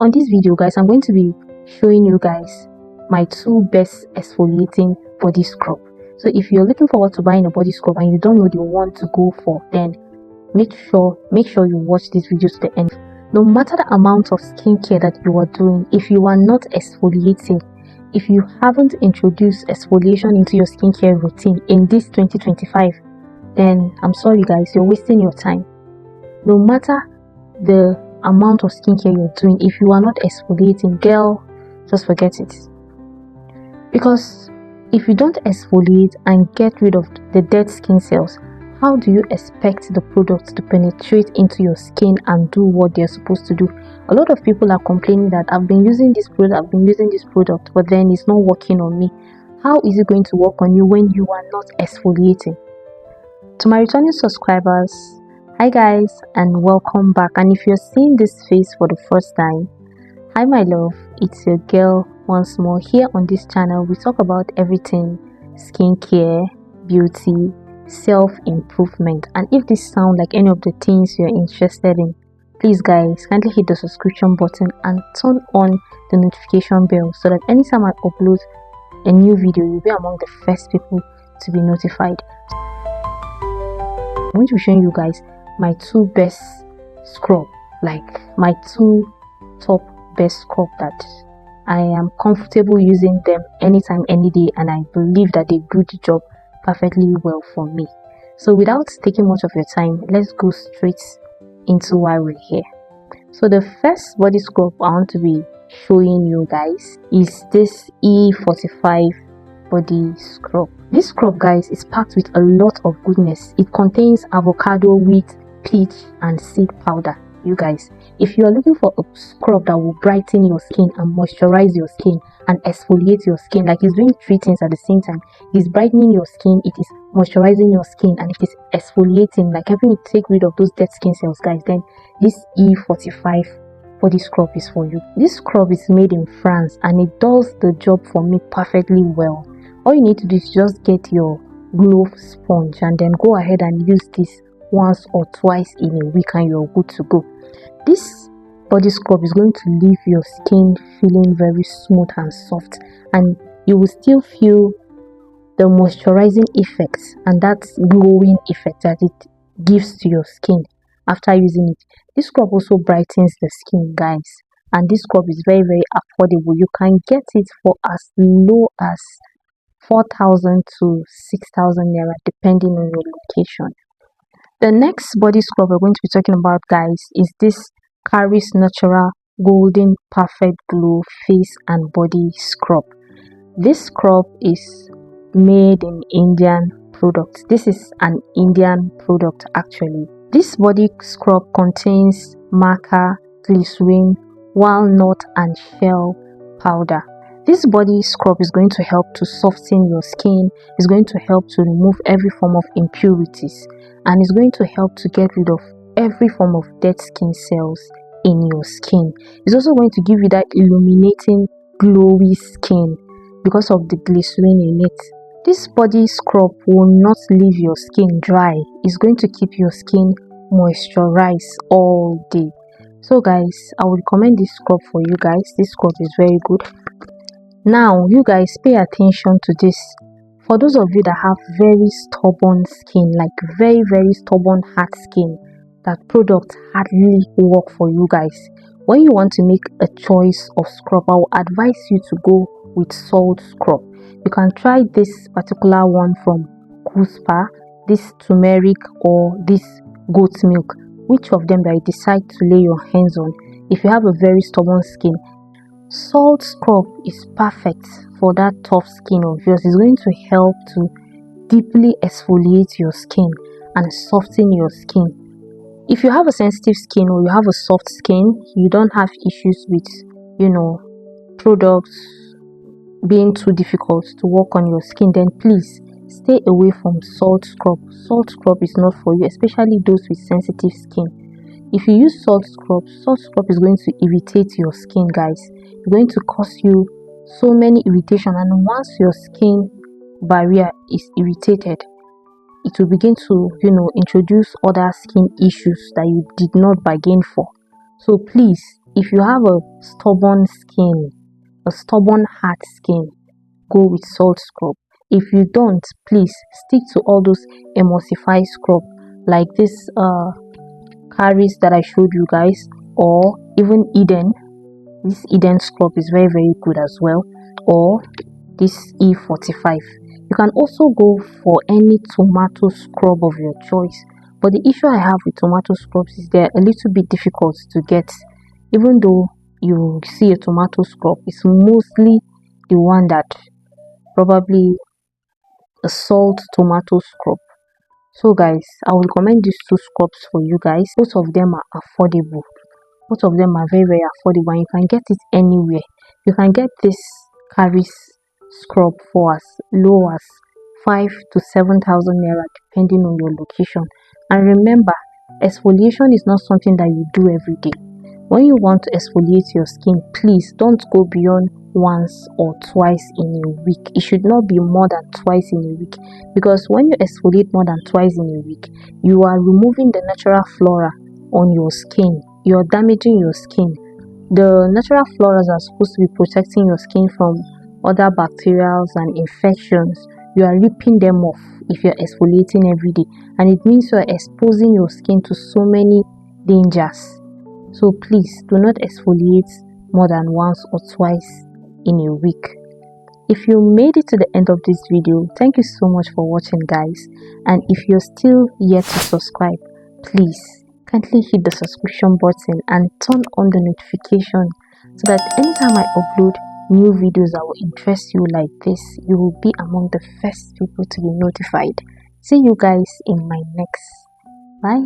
On this video guys, I'm going to be showing you guys my two best exfoliating body scrub. So if you're looking forward to buying a body scrub and you don't know the one to go for, then make sure you watch this video to the end. No matter the amount of skincare that you are doing, if you are not exfoliating, if you haven't introduced exfoliation into your skincare routine in this 2025, then I'm sorry guys, you're wasting your time. No matter the amount of skincare you're doing, if you are not exfoliating, girl, just forget it. Because if you don't exfoliate and get rid of the dead skin cells, how do you expect the products to penetrate into your skin and do what they're supposed to do? A lot of people are complaining that I've been using this product, but then it's not working on me. How is it going to work on you when you are not exfoliating? To my returning subscribers, hi guys and welcome back. And if you're seeing this face for the first time, hi my love, it's your girl once more. Here on this channel we talk about everything skincare, beauty, self-improvement. And if this sounds like any of the things you're interested in, please guys, kindly hit the subscription button and turn on the notification bell so that anytime I upload a new video, you'll be among the first people to be notified. I'm going to be showing you guys my two best scrub, like my two top best scrub that I am comfortable using them anytime, any day, and I believe that they do the job perfectly well for me. So without taking much of your time, let's go straight into why we're here. So the first body scrub I want to be showing you guys is this E45 body scrub. This scrub guys is packed with a lot of goodness. It contains avocado, wheat, peach and seed powder. You guys, if you are looking for a scrub that will brighten your skin and moisturize your skin and exfoliate your skin, like it's doing three things at the same time. It's brightening your skin, it is moisturizing your skin, and it is exfoliating, like helping you take rid of those dead skin cells, guys, then this E45 body scrub is for you. This scrub is made in France and it does the job for me perfectly well. All you need to do is just get your glove sponge and then go ahead and use this once or twice in a week and you're good to go. This body scrub is going to leave your skin feeling very smooth and soft, and you will still feel the moisturizing effect and that glowing effect that it gives to your skin after using it. This scrub also brightens the skin, guys, and this scrub is very affordable. You can get it for as low as 4,000 to 6,000 naira depending on your location. The next body scrub we're going to be talking about, guys, is this Caris Natural Golden Perfect Glow Face and Body Scrub. This scrub is made in Indian product. This is an Indian product actually. This body scrub contains maca, glycerin, walnut and shell powder. This body scrub is going to help to soften your skin, is going to help to remove every form of impurities, and is going to help to get rid of every form of dead skin cells in your skin. It's also going to give you that illuminating, glowy skin because of the glycerin in it. This body scrub will not leave your skin dry. It's going to keep your skin moisturized all day. So guys, I would recommend this scrub for you guys. This scrub is very good. Now you guys pay attention to this. For those of you that have very stubborn skin, like very stubborn hard skin, that product hardly work for you guys. When you want to make a choice of scrub, I will advise you to go with salt scrub. You can try this particular one from Kuspa, this turmeric or this goat milk, which of them that you decide to lay your hands on. If you have a very stubborn skin, salt scrub is perfect for that tough skin of yours. It's going to help to deeply exfoliate your skin and soften your skin. If you have a sensitive skin or you have a soft skin, you don't have issues with, products being too difficult to work on your skin, then please stay away from salt scrub. Salt scrub is not for you, especially those with sensitive skin. If you use salt scrub is going to irritate your skin, guys. It's going to cause you so many irritation, and once your skin barrier is irritated, it will begin to introduce other skin issues that you did not bargain for. So please if you have a stubborn skin, a stubborn hard skin, go with salt scrub. If you don't, please stick to all those emulsify scrub like this carries that I showed you guys, or even Eden. This Eden scrub is very good as well, or this E45. You can also go for any tomato scrub of your choice, but the issue I have with tomato scrubs is they're a little bit difficult to get. Even though you see a tomato scrub, it's mostly the one that probably a salt tomato scrub. So guys, I will recommend these two scrubs for you guys. Both of them are affordable. Both of them are very affordable, and you can get it anywhere. You can get this Caris scrub for as low as 5 to 7,000 naira depending on your location. And remember, exfoliation is not something that you do every day. When you want to exfoliate your skin, please don't go beyond once or twice in a week. It should not be more than twice in a week, because when you exfoliate more than twice in a week, you are removing the natural flora on your skin. You're damaging your skin. The natural floras are supposed to be protecting your skin from other bacteria and infections. You are ripping them off if you're exfoliating every day, and it means you're exposing your skin to so many dangers. So please do not exfoliate more than once or twice in a week. If you made it to the end of this video, thank you so much for watching, guys. And if you're still yet to subscribe, please kindly hit the subscription button and turn on the notification so that anytime I upload new videos that will interest you like this, you will be among the first people to be notified. See you guys in my next. Bye.